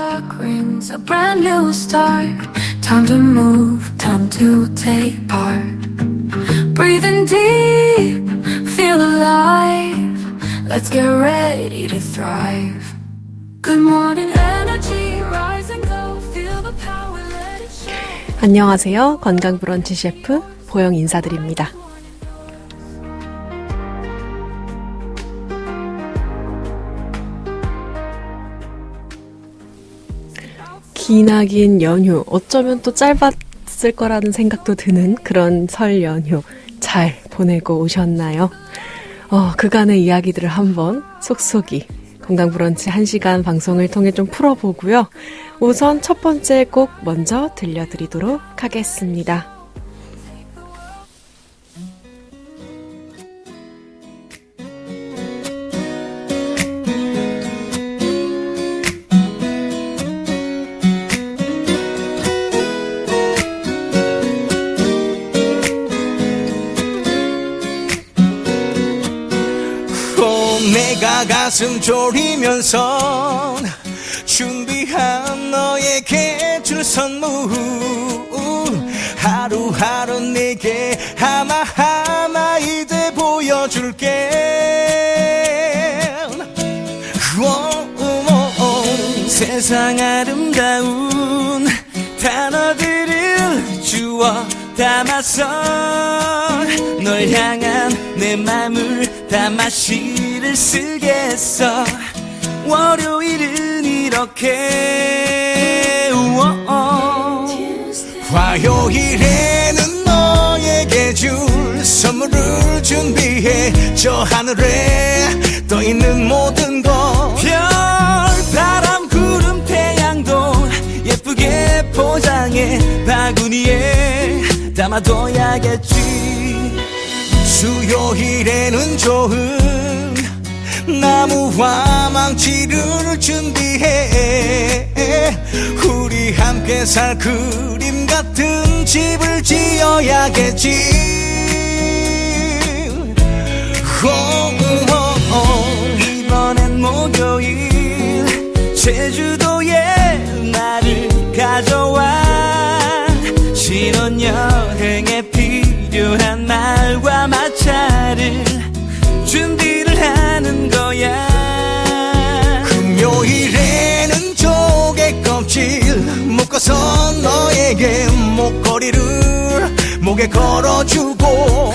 clock rings, a brand new start. Time to move, time to take part. Breathing deep, feel alive. Let's get ready to thrive. Good morning energy, rise and go. Feel the power, let it show. 안녕하세요. 건강 브런치 셰프 보영 인사드립니다. 기나긴 연휴, 어쩌면 또 짧았을 거라는 생각도 드는 그런 설 연휴 잘 보내고 오셨나요? 그간의 이야기들을 한번 속속이 건강 브런치 1시간 방송을 통해 좀 풀어보고요. 우선 첫 번째 곡 먼저 들려드리도록 하겠습니다. 내가 가슴 졸이면서 준비한 너에게 줄 선물 하루하루 내게 하나하나 이제 보여줄게 세상 아름다운 단어들을 주워 담아서 널 향한 내 맘을 담아 시를 쓰겠어 월요일은 이렇게 화요일에는 너에게 줄 선물을 준비해 저 하늘에 떠있는 모든 것 별, 바람, 구름, 태양도 예쁘게 포장해 바구니에 담아둬야겠지 수요일에는 좋은 나무와 망치를 준비해 우리 함께 살 그림 같은 집을 지어야겠지 이번엔 목요일 제주도에 나를 가져와 신혼여행에 필요한 말과 마차를 준비를 하는 거야 금요일에는 조개 껍질 묶어서 너에게 목걸이를 목에 걸어주고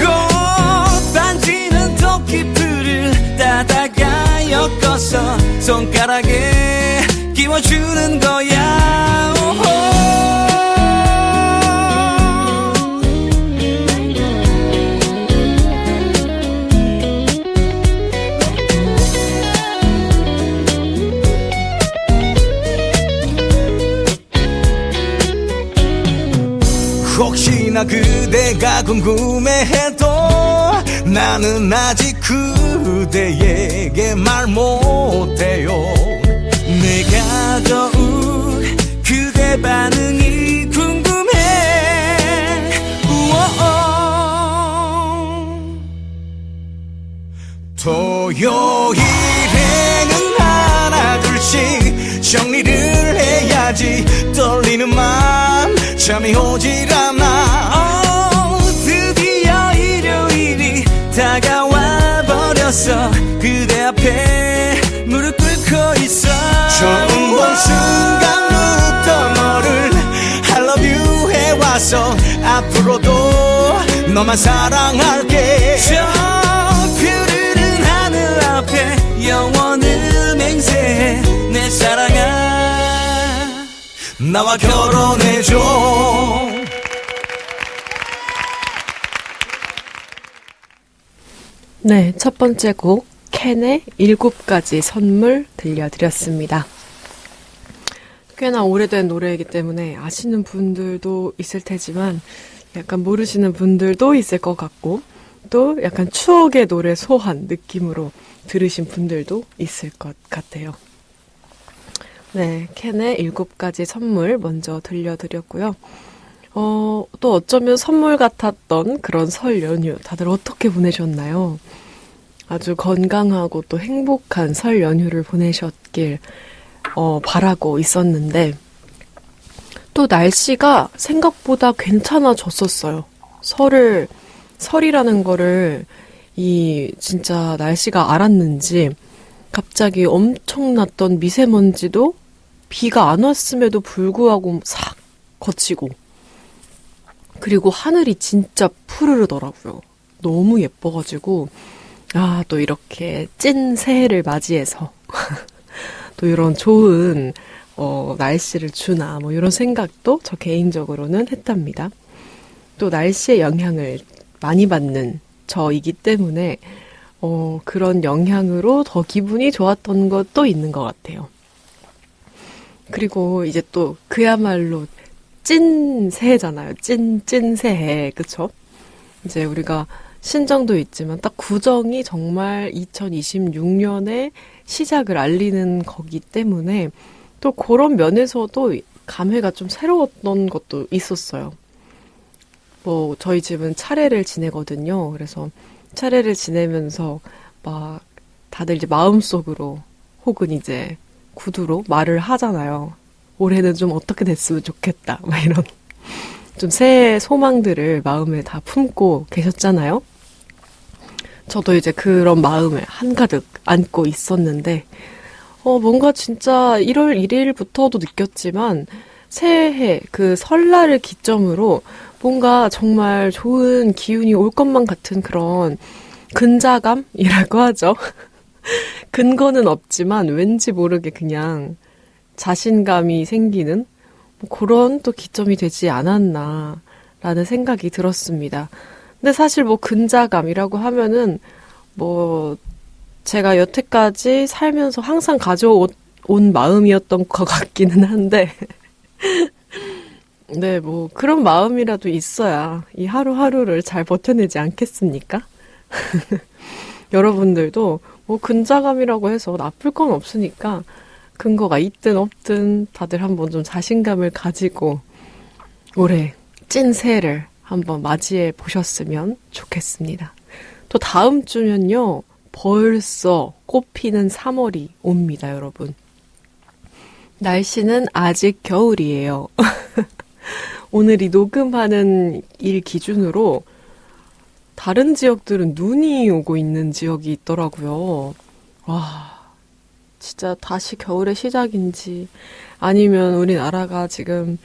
꽃반지는 토끼풀을 따다가 엮어서 손가락에 끼워주는 거야 혹시나 그대가 궁금해해도 나는 아직 그대에게 말 못해요 내가 좋은 그대 반응이 궁금해 토요일에는 하나 둘씩 정리를 해야지 떨리는 맘 잠이 오질 않아 드디어 일요일이 다가와 버렸어 그대 앞에 무릎 꿇고 있어 처음 본 순간부터 너를 I love you 해왔어 앞으로도 너만 사랑할게 저 푸르른 하늘 앞에 영원을 맹세해 내 사랑아 나와 결혼해줘 네, 첫 번째 곡 캔의 7가지 선물 들려드렸습니다. 꽤나 오래된 노래이기 때문에 아시는 분들도 있을 테지만 약간 모르시는 분들도 있을 것 같고 또 약간 추억의 노래 소환 느낌으로 들으신 분들도 있을 것 같아요. 네, 캔의 7가지 선물 먼저 들려드렸고요. 또 어쩌면 선물 같았던 그런 설 연휴 다들 어떻게 보내셨나요? 아주 건강하고 또 행복한 설 연휴를 보내셨길 바라고 있었는데 또 날씨가 생각보다 괜찮아졌었어요. 설이라는 거를 진짜 날씨가 알았는지 갑자기 엄청났던 미세먼지도 비가 안 왔음에도 불구하고 싹 거치고 그리고 하늘이 진짜 푸르르더라고요. 너무 예뻐가지고 또 이렇게 찐 새해를 맞이해서 또 이런 좋은 날씨를 주나 뭐 이런 생각도 저 개인적으로는 했답니다. 또 날씨의 영향을 많이 받는 저이기 때문에 그런 영향으로 더 기분이 좋았던 것도 있는 것 같아요. 그리고 이제 또 그야말로 찐 새해잖아요. 찐 새해. 그쵸? 이제 우리가 신정도 있지만 딱 구정이 정말 2026년의 시작을 알리는 거기 때문에 또 그런 면에서도 감회가 좀 새로웠던 것도 있었어요. 뭐 저희 집은 차례를 지내거든요. 그래서 차례를 지내면서 막 다들 이제 마음속으로 혹은 이제 구두로 말을 하잖아요. 올해는 좀 어떻게 됐으면 좋겠다. 막 이런 좀 새해 소망들을 마음에 다 품고 계셨잖아요. 저도 이제 그런 마음을 한가득 안고 있었는데 뭔가 진짜 1월 1일부터도 느꼈지만 새해 그 설날을 기점으로 뭔가 정말 좋은 기운이 올 것만 같은 그런 근자감이라고 하죠. 근거는 없지만 왠지 모르게 그냥 자신감이 생기는 그런 또 기점이 되지 않았나라는 생각이 들었습니다. 근데 사실 뭐 근자감이라고 하면은 뭐 제가 여태까지 살면서 항상 가져온 마음이었던 것 같기는 한데 네, 뭐 그런 마음이라도 있어야 이 하루하루를 잘 버텨내지 않겠습니까? 여러분들도 뭐 근자감이라고 해서 나쁠 건 없으니까 근거가 있든 없든 다들 한번 좀 자신감을 가지고 올해 찐 새해를 한번 맞이해 보셨으면 좋겠습니다. 또 다음 주면요, 벌써 꽃피는 3월이 옵니다, 여러분. 날씨는 아직 겨울이에요. 오늘이 녹음하는 일 기준으로 다른 지역들은 눈이 오고 있는 지역이 있더라고요. 와, 진짜 다시 겨울의 시작인지 아니면 우리나라가 지금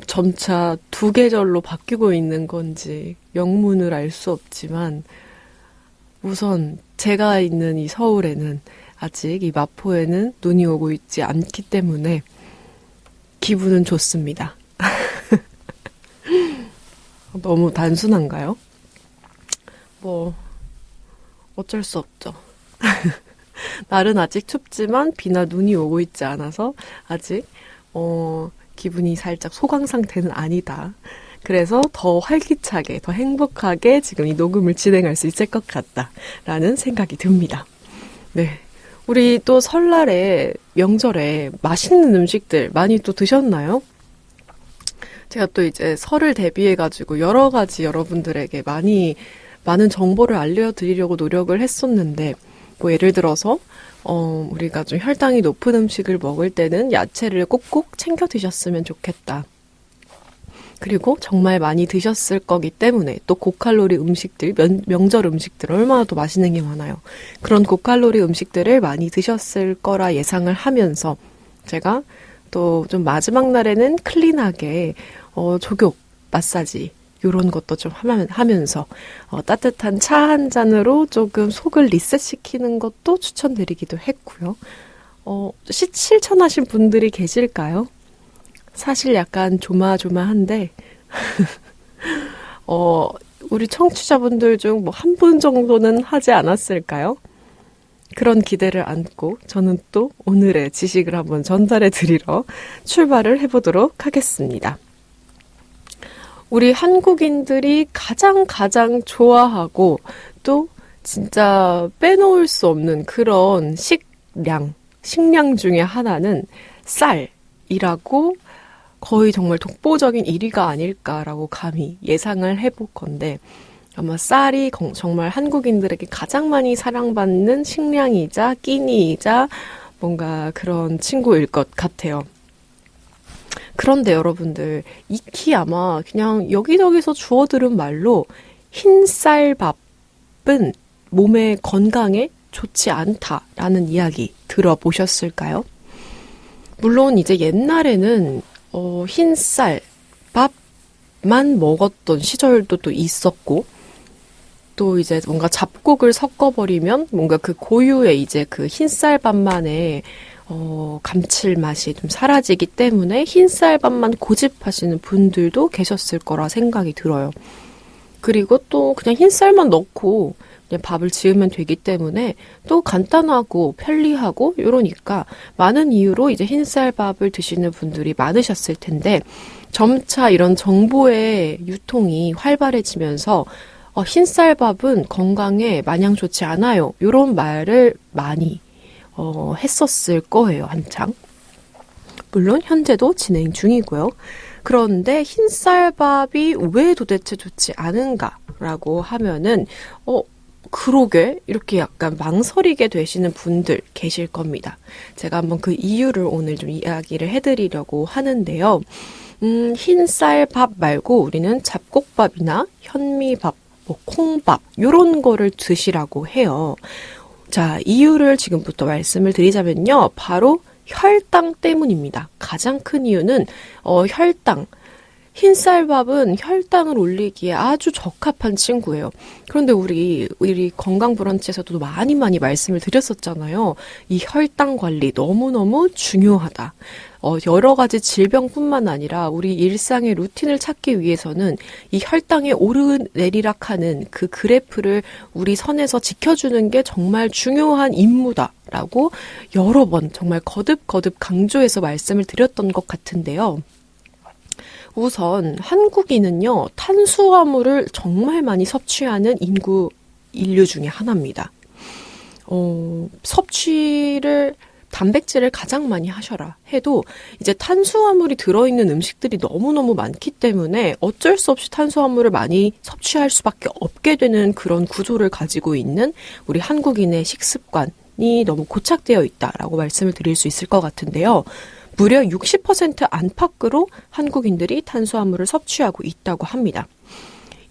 점차 두 계절로 바뀌고 있는 건지 영문을 알 수 없지만 우선 제가 있는 이 서울에는 아직 이 마포에는 눈이 오고 있지 않기 때문에 기분은 좋습니다. 너무 단순한가요? 뭐 어쩔 수 없죠. 날은 아직 춥지만 비나 눈이 오고 있지 않아서 아직 기분이 살짝 소강 상태는 아니다. 그래서 더 활기차게, 더 행복하게 지금 이 녹음을 진행할 수 있을 것 같다라는 생각이 듭니다. 네, 우리 또 설날에 명절에 맛있는 음식들 많이 또 드셨나요? 제가 또 이제 설을 대비해가지고 여러 가지 여러분들에게 많은 정보를 알려드리려고 노력을 했었는데, 뭐 예를 들어서 우리가 좀 혈당이 높은 음식을 먹을 때는 야채를 꼭꼭 챙겨 드셨으면 좋겠다. 그리고 정말 많이 드셨을 거기 때문에 또 고칼로리 음식들, 명절 음식들 얼마나 또 맛있는 게 많아요. 그런 고칼로리 음식들을 많이 드셨을 거라 예상을 하면서 제가 또 좀 마지막 날에는 클린하게 족욕, 마사지 이런 것도 좀 하면서 따뜻한 차 한 잔으로 조금 속을 리셋시키는 것도 추천드리기도 했고요. 실천하신 분들이 계실까요? 사실 약간 조마조마한데 우리 청취자분들 중 뭐 한 분 정도는 하지 않았을까요? 그런 기대를 안고 저는 또 오늘의 지식을 한번 전달해 드리러 출발을 해보도록 하겠습니다. 우리 한국인들이 가장 좋아하고 또 진짜 빼놓을 수 없는 그런 식량 중에 하나는 쌀이라고 거의 정말 독보적인 1위가 아닐까라고 감히 예상을 해볼 건데 아마 쌀이 정말 한국인들에게 가장 많이 사랑받는 식량이자 끼니이자 뭔가 그런 친구일 것 같아요. 그런데 여러분들, 익히 아마 그냥 여기저기서 주워들은 말로 흰쌀밥은 몸의 건강에 좋지 않다라는 이야기 들어보셨을까요? 물론 이제 옛날에는 흰쌀밥만 먹었던 시절도 또 있었고, 또 이제 뭔가 잡곡을 섞어버리면 뭔가 그 고유의 이제 그 흰쌀밥만의 감칠맛이 좀 사라지기 때문에 흰쌀밥만 고집하시는 분들도 계셨을 거라 생각이 들어요. 그리고 또 그냥 흰쌀만 넣고 그냥 밥을 지으면 되기 때문에 또 간단하고 편리하고 이러니까 많은 이유로 이제 흰쌀밥을 드시는 분들이 많으셨을 텐데, 점차 이런 정보의 유통이 활발해지면서 흰쌀밥은 건강에 마냥 좋지 않아요, 이런 말을 많이 했었을 거예요, 한창. 물론 현재도 진행 중이고요. 그런데 흰쌀밥이 왜 도대체 좋지 않은가라고 하면은 그러게 이렇게 약간 망설이게 되시는 분들 계실 겁니다. 제가 한번 그 이유를 오늘 좀 이야기를 해드리려고 하는데요. 흰쌀밥 말고 우리는 잡곡밥이나 현미밥, 뭐 콩밥 이런 거를 드시라고 해요. 자, 이유를 지금부터 말씀을 드리자면요. 바로 혈당 때문입니다. 가장 큰 이유는 혈당. 흰쌀밥은 혈당을 올리기에 아주 적합한 친구예요. 그런데 우리 건강 브런치에서도 많이 말씀을 드렸었잖아요. 이 혈당 관리 너무너무 중요하다. 여러 가지 질병뿐만 아니라 우리 일상의 루틴을 찾기 위해서는 이 혈당의 오르내리락하는 그 그래프를 우리 선에서 지켜주는 게 정말 중요한 임무다라고 여러 번 정말 거듭 강조해서 말씀을 드렸던 것 같은데요. 우선 한국인은요, 탄수화물을 정말 많이 섭취하는 인류 중에 하나입니다. 단백질을 가장 많이 하셔라 해도 이제 탄수화물이 들어있는 음식들이 너무너무 많기 때문에 어쩔 수 없이 탄수화물을 많이 섭취할 수밖에 없게 되는 그런 구조를 가지고 있는 우리 한국인의 식습관이 너무 고착되어 있다라고 말씀을 드릴 수 있을 것 같은데요. 무려 60% 안팎으로 한국인들이 탄수화물을 섭취하고 있다고 합니다.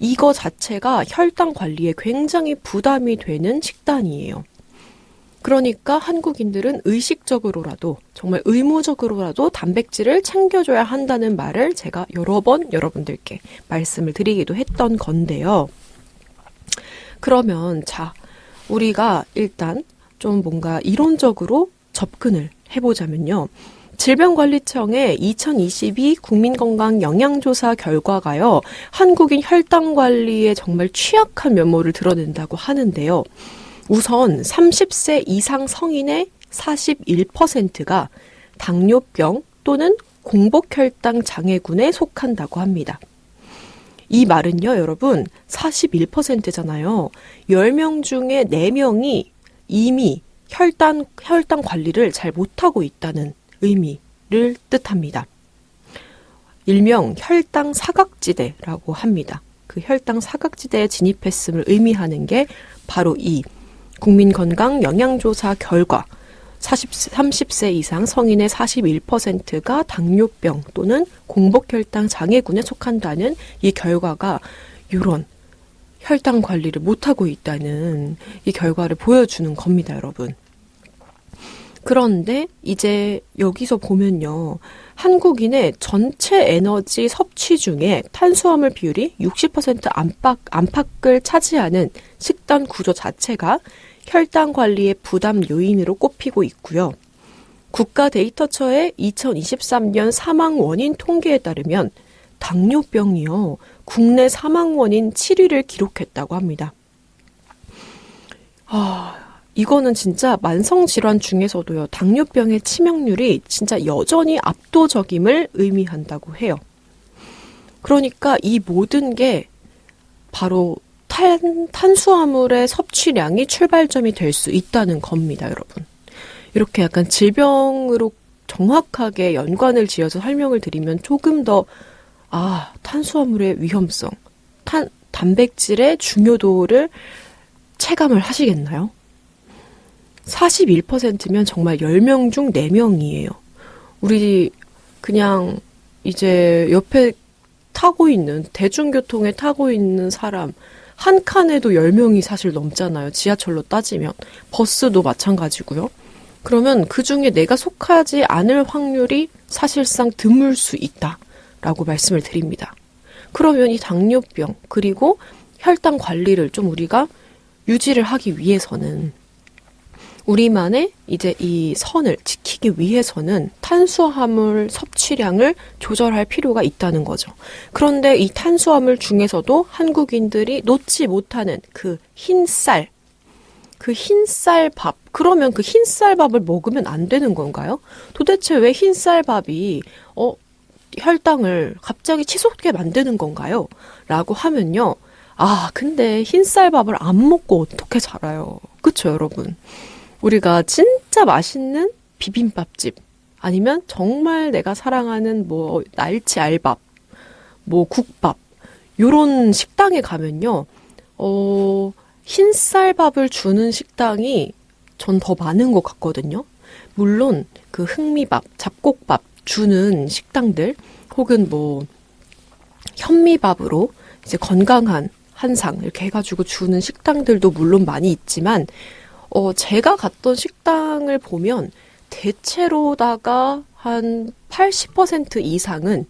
이거 자체가 혈당 관리에 굉장히 부담이 되는 식단이에요. 그러니까 한국인들은 의식적으로라도 정말 의무적으로라도 단백질을 챙겨줘야 한다는 말을 제가 여러 번 여러분들께 말씀을 드리기도 했던 건데요. 그러면 자, 우리가 일단 좀 뭔가 이론적으로 접근을 해보자면요. 질병관리청의 2022 국민건강 영양조사 결과가요, 한국인 혈당 관리에 정말 취약한 면모를 드러낸다고 하는데요. 우선 30세 이상 성인의 41%가 당뇨병 또는 공복혈당 장애군에 속한다고 합니다. 이 말은요, 여러분, 41%잖아요. 10명 중에 4명이 이미 혈당 관리를 잘 못하고 있다는 의미를 뜻합니다. 일명 혈당 사각지대라고 합니다. 그 혈당 사각지대에 진입했음을 의미하는 게 바로 이 국민건강 영양조사 결과 30세 이상 성인의 41%가 당뇨병 또는 공복혈당 장애군에 속한다는 이 결과가 이런 혈당 관리를 못하고 있다는 이 결과를 보여주는 겁니다, 여러분. 그런데 이제 여기서 보면요. 한국인의 전체 에너지 섭취 중에 탄수화물 비율이 60% 안팎을 차지하는 식단 구조 자체가 혈당 관리의 부담 요인으로 꼽히고 있고요. 국가데이터처의 2023년 사망 원인 통계에 따르면 당뇨병이요, 국내 사망 원인 7위를 기록했다고 합니다. 이거는 진짜 만성질환 중에서도요, 당뇨병의 치명률이 진짜 여전히 압도적임을 의미한다고 해요. 그러니까 이 모든 게 바로 탄수화물의 섭취량이 출발점이 될 수 있다는 겁니다, 여러분. 이렇게 약간 질병으로 정확하게 연관을 지어서 설명을 드리면 조금 더, 탄수화물의 위험성, 단백질의 중요도를 체감을 하시겠나요? 41%면 정말 10명 중 4명이에요. 우리 그냥 이제 옆에 타고 있는, 대중교통에 타고 있는 사람 한 칸에도 10명이 사실 넘잖아요. 지하철로 따지면. 버스도 마찬가지고요. 그러면 그 중에 내가 속하지 않을 확률이 사실상 드물 수 있다라고 말씀을 드립니다. 그러면 이 당뇨병 그리고 혈당 관리를 좀 우리가 유지를 하기 위해서는 우리만의 이제 이 선을 지키기 위해서는 탄수화물 섭취량을 조절할 필요가 있다는 거죠. 그런데 이 탄수화물 중에서도 한국인들이 놓지 못하는 그 흰쌀, 그 흰쌀밥. 그러면 그 흰쌀밥을 먹으면 안 되는 건가요? 도대체 왜 흰쌀밥이 혈당을 갑자기 치솟게 만드는 건가요? 라고 하면요. 근데 흰쌀밥을 안 먹고 어떻게 살아요? 그쵸, 여러분? 우리가 진짜 맛있는 비빔밥집 아니면 정말 내가 사랑하는 뭐 날치 알밥, 뭐 국밥 요런 식당에 가면요. 흰쌀밥을 주는 식당이 전 더 많은 것 같거든요. 물론 그 흑미밥, 잡곡밥 주는 식당들 혹은 뭐 현미밥으로 이제 건강한 한상 이렇게 해가지고 주는 식당들도 물론 많이 있지만 제가 갔던 식당을 보면 대체로다가 한 80% 이상은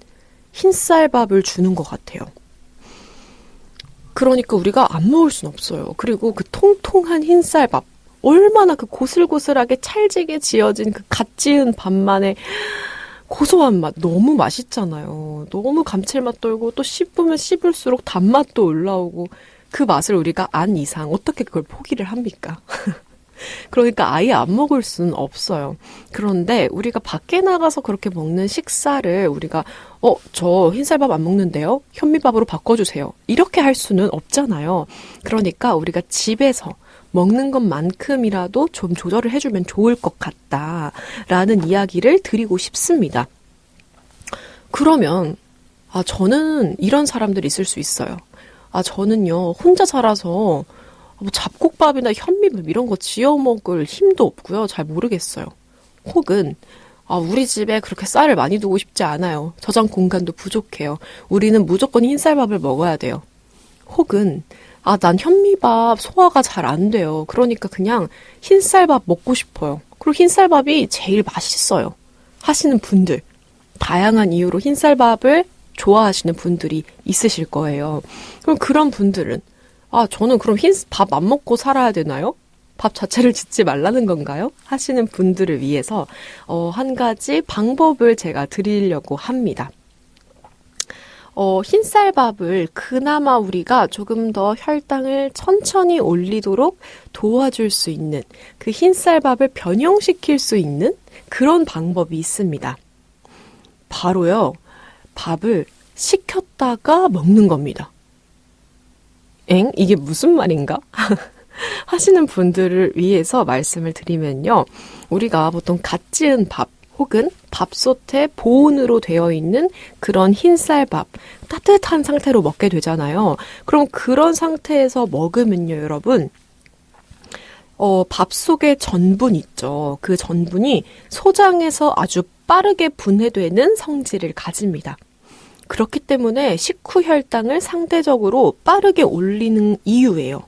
흰쌀밥을 주는 것 같아요. 그러니까 우리가 안 먹을 순 없어요. 그리고 그 통통한 흰쌀밥, 얼마나 그 고슬고슬하게 찰지게 지어진 그 갓 지은 밥만의 고소한 맛 너무 맛있잖아요. 너무 감칠맛 돌고 또 씹으면 씹을수록 단맛도 올라오고 그 맛을 우리가 안 이상 어떻게 그걸 포기를 합니까? 그러니까 아예 안 먹을 수는 없어요. 그런데 우리가 밖에 나가서 그렇게 먹는 식사를 우리가 저 흰쌀밥 안 먹는데요? 현미밥으로 바꿔주세요. 이렇게 할 수는 없잖아요. 그러니까 우리가 집에서 먹는 것만큼이라도 좀 조절을 해주면 좋을 것 같다라는 이야기를 드리고 싶습니다. 그러면 저는 이런 사람들이 있을 수 있어요. 저는요 혼자 살아서 뭐 잡곡밥이나 현미밥 이런 거 지어 먹을 힘도 없고요. 잘 모르겠어요. 혹은 우리 집에 그렇게 쌀을 많이 두고 싶지 않아요. 저장 공간도 부족해요. 우리는 무조건 흰쌀밥을 먹어야 돼요. 혹은 난 현미밥 소화가 잘 안 돼요. 그러니까 그냥 흰쌀밥 먹고 싶어요. 그리고 흰쌀밥이 제일 맛있어요. 하시는 분들. 다양한 이유로 흰쌀밥을 좋아하시는 분들이 있으실 거예요. 그럼 그런 분들은 저는 그럼 밥 안 먹고 살아야 되나요? 밥 자체를 짓지 말라는 건가요? 하시는 분들을 위해서 한 가지 방법을 제가 드리려고 합니다. 흰쌀밥을 그나마 우리가 조금 더 혈당을 천천히 올리도록 도와줄 수 있는 그 흰쌀밥을 변형시킬 수 있는 그런 방법이 있습니다. 바로요. 밥을 식혔다가 먹는 겁니다. 이게 무슨 말인가? 하시는 분들을 위해서 말씀을 드리면요. 우리가 보통 갓 지은 밥 혹은 밥솥에 보온으로 되어 있는 그런 흰쌀밥 따뜻한 상태로 먹게 되잖아요. 그럼 그런 상태에서 먹으면요, 여러분. 밥 속에 전분 있죠. 그 전분이 소장에서 아주 빠르게 분해되는 성질을 가집니다. 그렇기 때문에 식후 혈당을 상대적으로 빠르게 올리는 이유예요.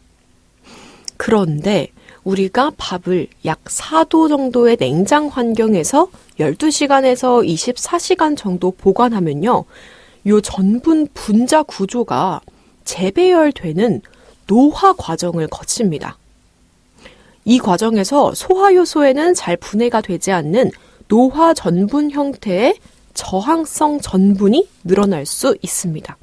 그런데 우리가 밥을 약 4도 정도의 냉장 환경에서 12시간에서 24시간 정도 보관하면요. 요 전분 분자 구조가 재배열되는 노화 과정을 거칩니다. 이 과정에서 소화효소에는 잘 분해가 되지 않는 노화 전분 형태의 저항성 전분이 늘어날 수 있습니다.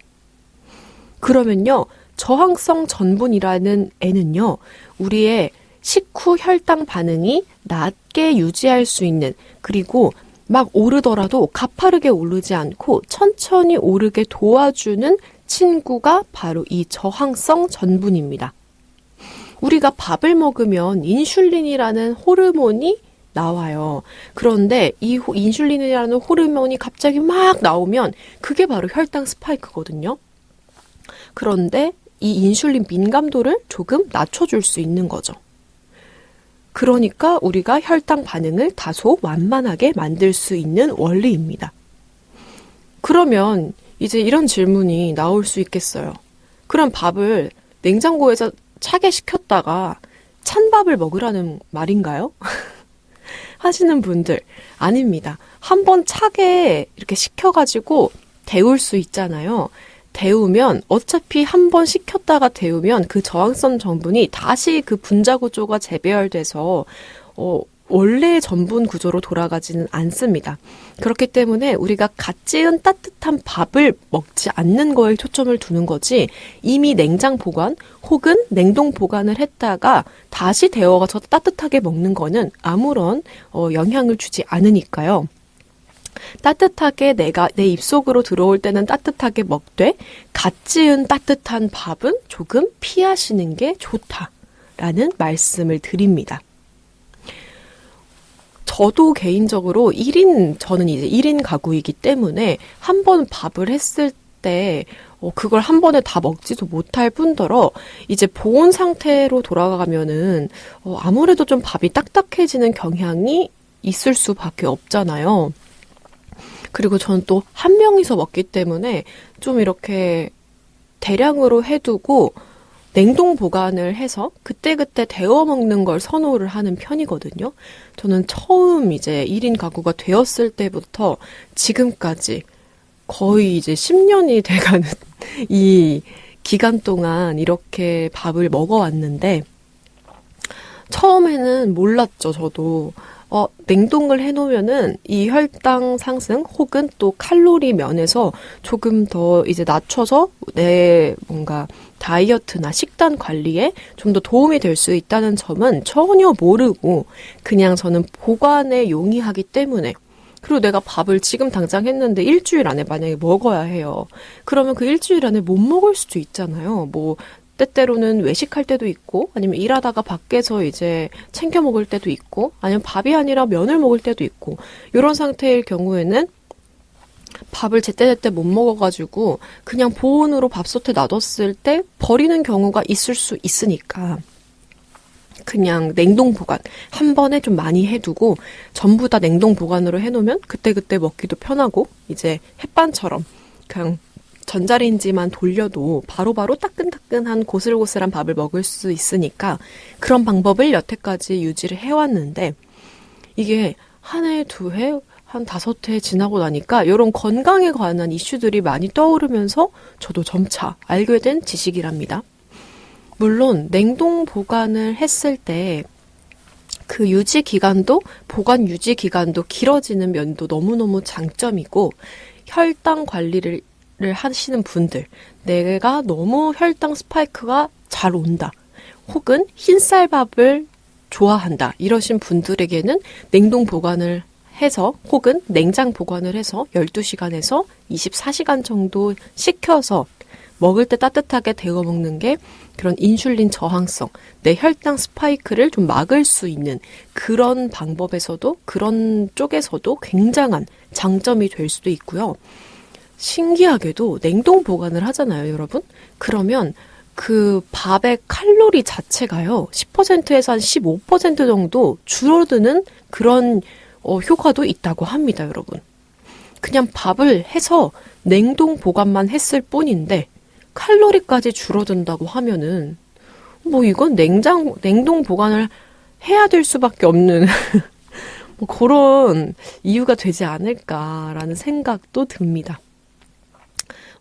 그러면요, 저항성 전분이라는 애는요, 우리의 식후 혈당 반응이 낮게 유지할 수 있는, 그리고 막 오르더라도 가파르게 오르지 않고 천천히 오르게 도와주는 친구가 바로 이 저항성 전분입니다. 우리가 밥을 먹으면 인슐린이라는 호르몬이 나와요. 그런데 이 인슐린이라는 호르몬이 갑자기 막 나오면 그게 바로 혈당 스파이크거든요. 그런데 이 인슐린 민감도를 조금 낮춰줄 수 있는 거죠. 그러니까 우리가 혈당 반응을 다소 완만하게 만들 수 있는 원리입니다. 그러면 이제 이런 질문이 나올 수 있겠어요. 그럼 밥을 냉장고에서 차게 식혔다가 찬 밥을 먹으라는 말인가요? 하시는 분들, 아닙니다. 한번 차게 이렇게 식혀가지고 데울 수 있잖아요. 데우면 어차피 한번 식혔다가 데우면 그 저항성 전분이 다시 그 분자 구조가 재배열돼서 원래의 전분 구조로 돌아가지는 않습니다. 그렇기 때문에 우리가 갓 지은 따뜻한 밥을 먹지 않는 거에 초점을 두는 거지 이미 냉장 보관 혹은 냉동 보관을 했다가 다시 데워서 따뜻하게 먹는 거는 아무런 영향을 주지 않으니까요. 따뜻하게 내가 내 입속으로 들어올 때는 따뜻하게 먹되 갓 지은 따뜻한 밥은 조금 피하시는 게 좋다라는 말씀을 드립니다. 저도 개인적으로 저는 이제 1인 가구이기 때문에 한 번 밥을 했을 때 그걸 한 번에 다 먹지도 못할 뿐더러 이제 보온 상태로 돌아가면은 아무래도 좀 밥이 딱딱해지는 경향이 있을 수밖에 없잖아요. 그리고 저는 또 한 명이서 먹기 때문에 좀 이렇게 대량으로 해두고 냉동 보관을 해서 그때그때 데워 먹는 걸 선호를 하는 편이거든요. 저는 처음 이제 1인 가구가 되었을 때부터 지금까지 거의 이제 10년이 돼가는 이 기간 동안 이렇게 밥을 먹어왔는데 처음에는 몰랐죠, 저도. 냉동을 해놓으면은 이 혈당 상승 혹은 또 칼로리 면에서 조금 더 이제 낮춰서 내 뭔가 다이어트나 식단 관리에 좀 더 도움이 될 수 있다는 점은 전혀 모르고 그냥 저는 보관에 용이하기 때문에 그리고 내가 밥을 지금 당장 했는데 일주일 안에 만약에 먹어야 해요. 그러면 그 일주일 안에 못 먹을 수도 있잖아요. 뭐 때때로는 외식할 때도 있고 아니면 일하다가 밖에서 이제 챙겨 먹을 때도 있고 아니면 밥이 아니라 면을 먹을 때도 있고 이런 상태일 경우에는 밥을 제때제때 못 먹어가지고 그냥 보온으로 밥솥에 놔뒀을 때 버리는 경우가 있을 수 있으니까 그냥 냉동 보관 한 번에 좀 많이 해두고 전부 다 냉동 보관으로 해놓으면 그때그때 먹기도 편하고 이제 햇반처럼 그냥 전자레인지만 돌려도 바로바로 따끈따끈한 고슬고슬한 밥을 먹을 수 있으니까 그런 방법을 여태까지 유지를 해왔는데 이게 한 해, 두 해, 한 5해 지나고 나니까 이런 건강에 관한 이슈들이 많이 떠오르면서 저도 점차 알게 된 지식이랍니다. 물론 냉동 보관을 했을 때 그 유지 기간도 보관 유지 기간도 길어지는 면도 너무너무 장점이고 혈당 관리를 하시는 분들, 내가 너무 혈당 스파이크가 잘 온다, 혹은 흰쌀밥을 좋아한다, 이러신 분들에게는 냉동 보관을 해서 혹은 냉장 보관을 해서 12시간에서 24시간 정도 식혀서 먹을 때 따뜻하게 데워 먹는 게 그런 인슐린 저항성, 내 혈당 스파이크를 좀 막을 수 있는 그런 방법에서도 그런 쪽에서도 굉장한 장점이 될 수도 있고요. 신기하게도 냉동 보관을 하잖아요, 여러분. 그러면 그 밥의 칼로리 자체가요, 10%에서 한 15% 정도 줄어드는 그런 효과도 있다고 합니다, 여러분. 그냥 밥을 해서 냉동 보관만 했을 뿐인데 칼로리까지 줄어든다고 하면은 뭐 이건 냉동 보관을 해야 될 수밖에 없는 뭐 그런 이유가 되지 않을까라는 생각도 듭니다.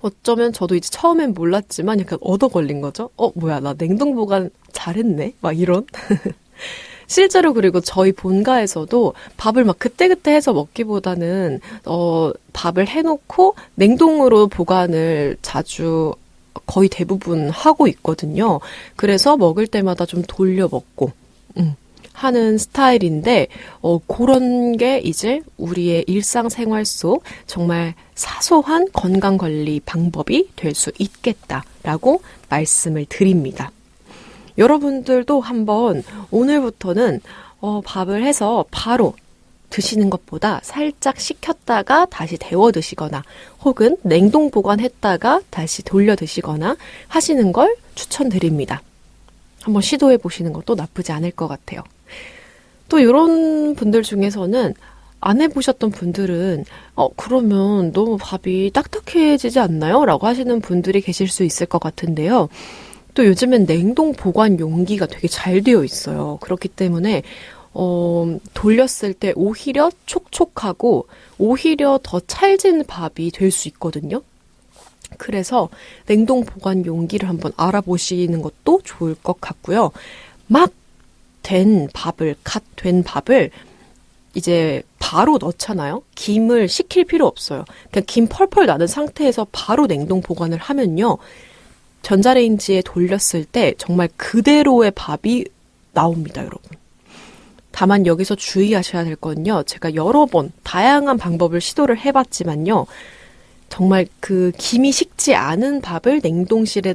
어쩌면 저도 이제 처음엔 몰랐지만 약간 얻어 걸린 거죠. 뭐야, 나 냉동 보관 잘했네? 막 이런. 실제로 그리고 저희 본가에서도 밥을 막 그때그때 해서 먹기보다는 밥을 해놓고 냉동으로 보관을 자주 거의 대부분 하고 있거든요. 그래서 먹을 때마다 좀 돌려 먹고 하는 스타일인데 그런 게 이제 우리의 일상생활 속 정말 사소한 건강관리 방법이 될 수 있겠다라고 말씀을 드립니다. 여러분들도 한번 오늘부터는 밥을 해서 바로 드시는 것보다 살짝 식혔다가 다시 데워 드시거나 혹은 냉동 보관했다가 다시 돌려 드시거나 하시는 걸 추천드립니다. 한번 시도해 보시는 것도 나쁘지 않을 것 같아요. 또 이런 분들 중에서는 안 해보셨던 분들은 그러면 너무 밥이 딱딱해지지 않나요? 라고 하시는 분들이 계실 수 있을 것 같은데요. 또 요즘엔 냉동 보관 용기가 되게 잘 되어 있어요. 그렇기 때문에 돌렸을 때 오히려 촉촉하고 오히려 더 찰진 밥이 될 수 있거든요. 그래서 냉동 보관 용기를 한번 알아보시는 것도 좋을 것 같고요. 갓 된 밥을 이제 바로 넣잖아요. 김을 식힐 필요 없어요. 그냥 김 펄펄 나는 상태에서 바로 냉동 보관을 하면요. 전자레인지에 돌렸을 때 정말 그대로의 밥이 나옵니다, 여러분. 다만 여기서 주의하셔야 될 건요. 제가 여러 번 다양한 방법을 시도를 해봤지만요. 정말 그 김이 식지 않은 밥을 냉동실에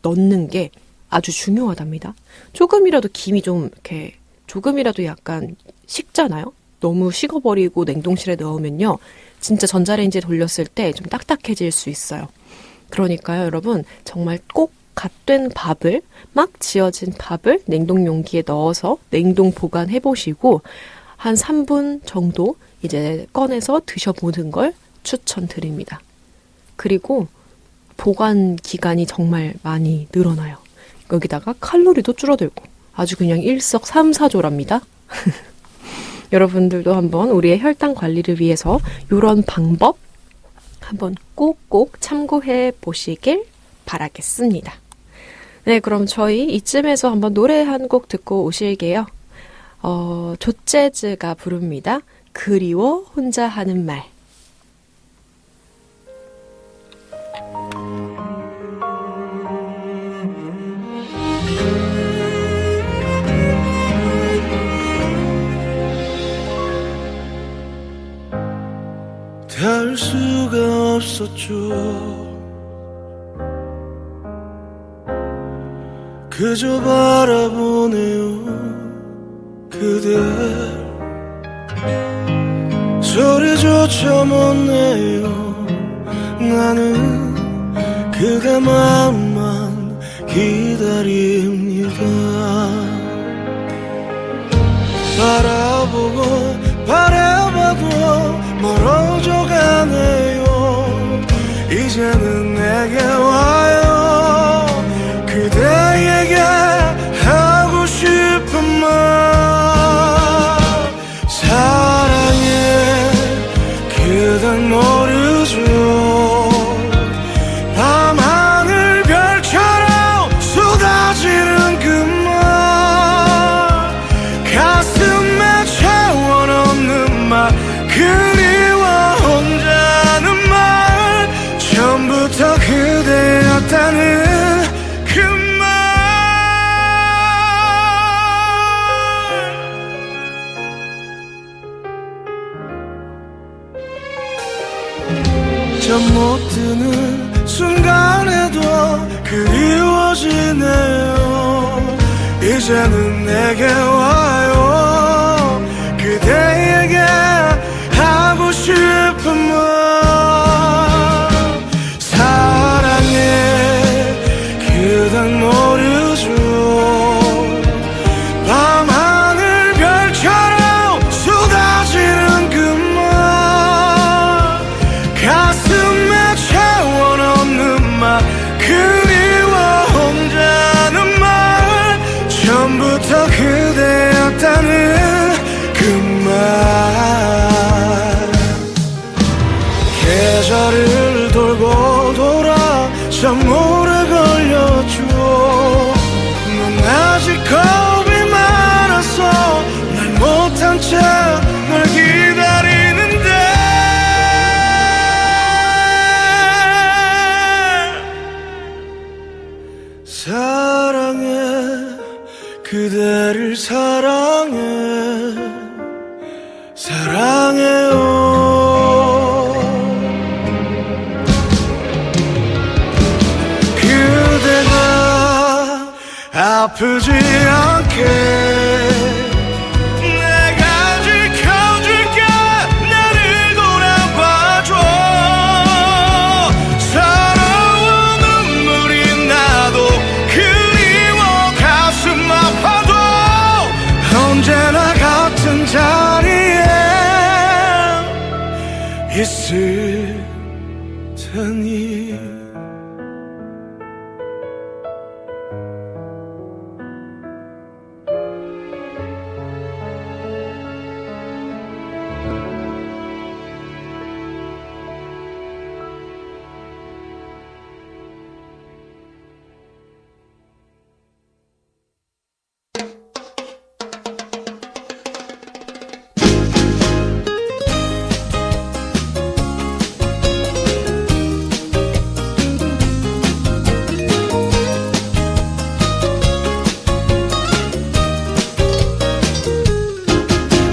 넣는 게 아주 중요하답니다. 조금이라도 김이 좀 이렇게 조금이라도 약간 식잖아요. 너무 식어버리고 냉동실에 넣으면요. 진짜 전자레인지에 돌렸을 때 좀 딱딱해질 수 있어요. 그러니까요, 여러분 정말 꼭 갓 된 밥을 막 지어진 밥을 냉동 용기에 넣어서 냉동 보관해 보시고 한 3분 정도 이제 꺼내서 드셔보는 걸 추천드립니다. 그리고 보관 기간이 정말 많이 늘어나요. 여기다가 칼로리도 줄어들고 아주 그냥 일석삼사조랍니다. 여러분들도 한번 우리의 혈당 관리를 위해서 이런 방법 한번 꼭꼭 참고해 보시길 바라겠습니다. 네, 그럼 저희 이쯤에서 한번 노래 한 곡 듣고 오실게요. 조재즈가 부릅니다. 그리워 혼자 하는 말. 닿을 수가 없었죠. 그저 바라보네요 그대 소리조차 못 내요. 나는 그대 마음만 기다립니다. 바라보고 바라봐도 멀어져 가네요. 이제는 내게 와요. 그대에게 하고 싶은 말. 사랑해 그댄 모르죠. 밤하늘 별처럼 쏟아지는 그 말. 가슴에 채워넣는 말. 그리워 혼자는 말. 처음부터 그대였다는 그 말. 잠 못 드는 순간에도 그리워지네요. 이제는 내게 와요. 그대에게 하고 싶은 말. 사랑해 그댄 모르죠. 밤하늘 별처럼 쏟아지는 그 말. 가슴에 채워넣는 말. 그리워 혼자는 말. 처음부터 그대였다는 그 말. 계절을 돌고 돌아 참 오래 걸렸죠. 넌 아직 겁이 많아서 날 못한 채 널 기다리는데. 사랑해 그대를 사랑해. 사랑해요. 있을 테니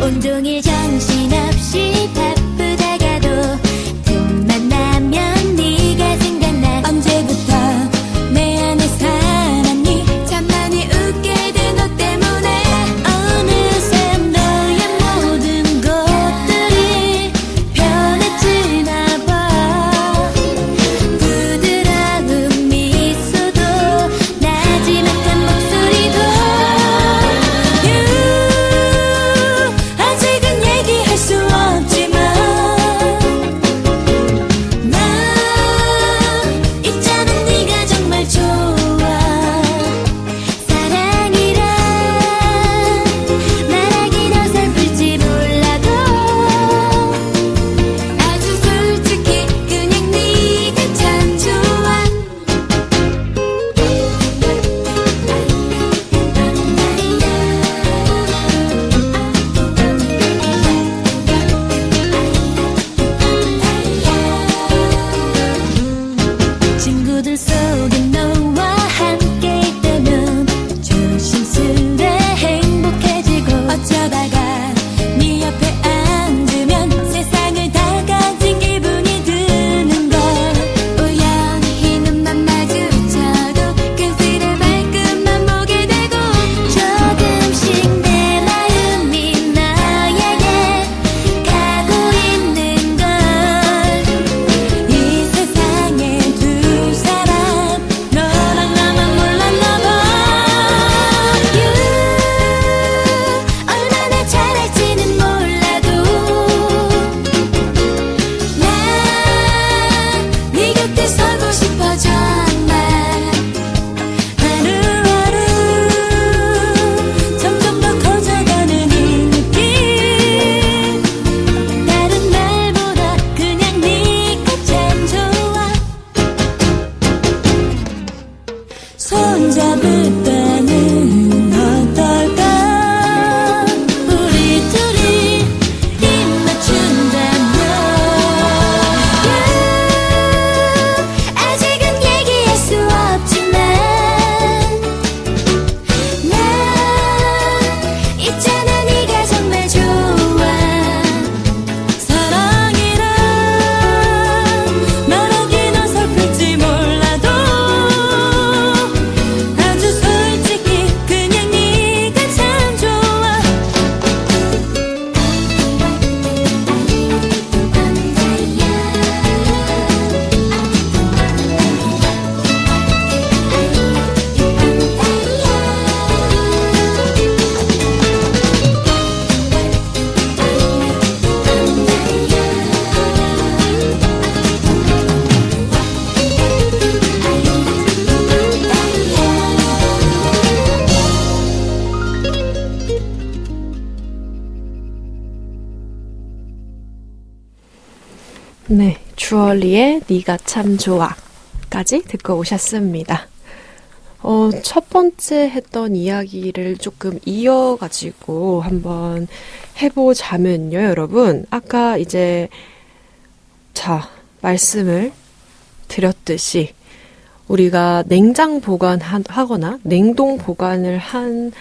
온종일 정신없이 바쁘다가도 틈만 나면 네가 생각나. 언제부터 내 안에 살았니? 참 많이 웃게 된 너 때문에 어느새 너의 모든 것들이 변해지나 봐. 부드러운 미소도 나지막한 목소리도 아직은 얘기할 수 없지만 나 있잖아 네가 정말 좋아. 사랑이란 말하긴 어설플지 몰라도 아주 솔직히 그냥 네가 참 좋아. 친구들 속에 너와 함께 있다면 조심스레 행복해지고 어쩌다가 네 옆에 앉으면 세상을 다 가진 기분이 드는 걸. 우연히 눈만 마주쳐도 그들의 발끝만 보게 되고 조금씩 내 마음이 너에게 가고 있는 걸. 이 세상에 두 사람 너랑 나만 몰랐나 봐. 얼마나 잘할지는 몰라도 난 네 곁에 서고 싶어 정말. 하루하루 점점 더 커져가는 이 느낌. 다른 날보다 그냥 네가 참 좋아. 손잡을 때는 어떨까? 우리 둘이 입 맞춘다면 아직은 얘기할 수 없지만 난 있잖아 네가 정말 좋아. 사랑이란 말하긴 어설플지 몰라도 아주 솔직히 그냥 네가 참 좋아. 네, 주얼리의 네가 참 좋아까지 듣고 오셨습니다. 첫 번째 했던 이야기를 조금 이어가지고 한번 해보자면요, 여러분. 아까 이제, 말씀을 드렸듯이, 우리가 냉장 보관하거나 냉동 보관을 한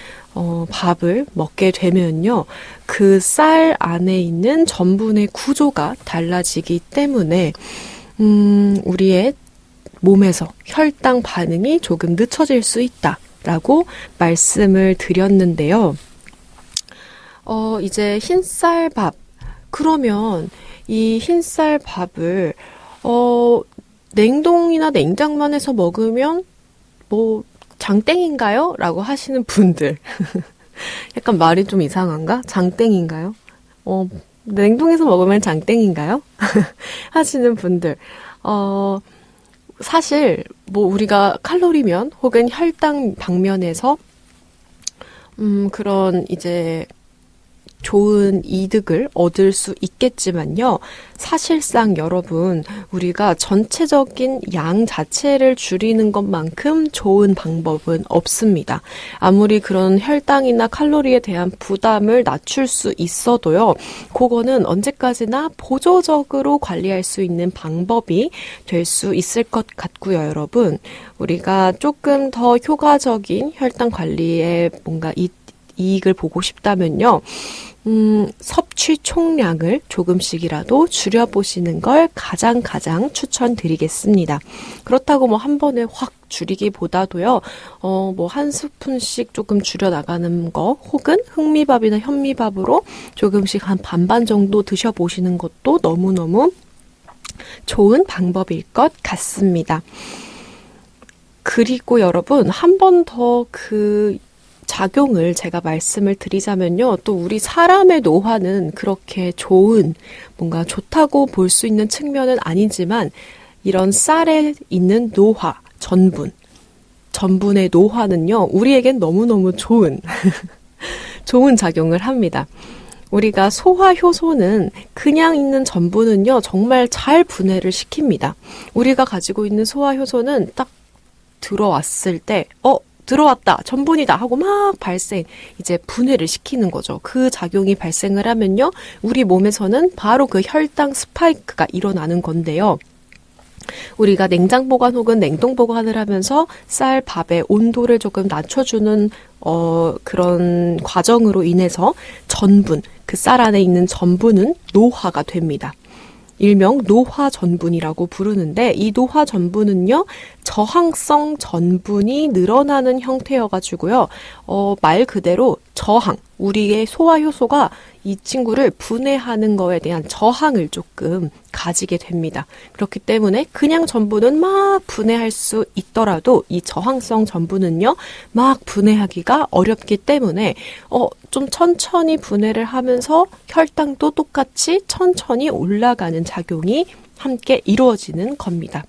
밥을 먹게 되면요, 그 쌀 안에 있는 전분의 구조가 달라지기 때문에 우리의 몸에서 혈당 반응이 조금 늦춰질 수 있다라고 말씀을 드렸는데요. 이제 흰쌀밥, 그러면 이 흰쌀밥을 냉동이나 냉장만 해서 먹으면 뭐 장땡인가요? 라고 하시는 분들 약간 말이 좀 이상한가? 장땡인가요? 냉동해서 먹으면 장땡인가요? 하시는 분들. 사실, 우리가 칼로리면 혹은 혈당 방면에서, 그런 이제 좋은 이득을 얻을 수 있겠지만요. 사실상 여러분, 우리가 전체적인 양 자체를 줄이는 것만큼 좋은 방법은 없습니다. 아무리 그런 혈당이나 칼로리에 대한 부담을 낮출 수 있어도요. 그거는 언제까지나 보조적으로 관리할 수 있는 방법이 될 수 있을 것 같고요, 여러분. 우리가 조금 더 효과적인 혈당 관리에 뭔가 이익을 보고 싶다면요. 섭취 총량을 조금씩이라도 줄여보시는 걸 가장 추천드리겠습니다. 그렇다고 한 번에 확 줄이기보다도요, 한 스푼씩 조금 줄여나가는 거, 혹은 흑미밥이나 현미밥으로 조금씩 한 반반 정도 드셔보시는 것도 너무너무 좋은 방법일 것 같습니다. 그리고 여러분, 한 번 더 작용을 제가 말씀을 드리자면요. 또 우리 사람의 노화는 그렇게 뭔가 좋다고 볼 수 있는 측면은 아니지만 이런 쌀에 있는 노화, 전분의 노화는요. 우리에겐 너무너무 좋은 작용을 합니다. 우리가 소화효소는 그냥 있는 전분은요. 정말 잘 분해를 시킵니다. 우리가 가지고 있는 소화효소는 딱 들어왔을 때 들어왔다, 전분이다 하고 막 이제 분해를 시키는 거죠. 그 작용이 발생을 하면요. 우리 몸에서는 바로 그 혈당 스파이크가 일어나는 건데요. 우리가 냉장 보관 혹은 냉동 보관을 하면서 쌀, 밥의 온도를 조금 낮춰주는 그런 과정으로 인해서 그 쌀 안에 있는 전분은 노화가 됩니다. 일명 노화전분이라고 부르는데 이 노화전분은요. 저항성 전분이 늘어나는 형태여가지고요. 말 그대로 우리의 소화효소가 이 친구를 분해하는 거에 대한 저항을 조금 가지게 됩니다. 그렇기 때문에 그냥 전분은 막 분해할 수 있더라도 이 저항성 전분은요. 막 분해하기가 어렵기 때문에 좀 천천히 분해를 하면서 혈당도 똑같이 천천히 올라가는 작용이 함께 이루어지는 겁니다.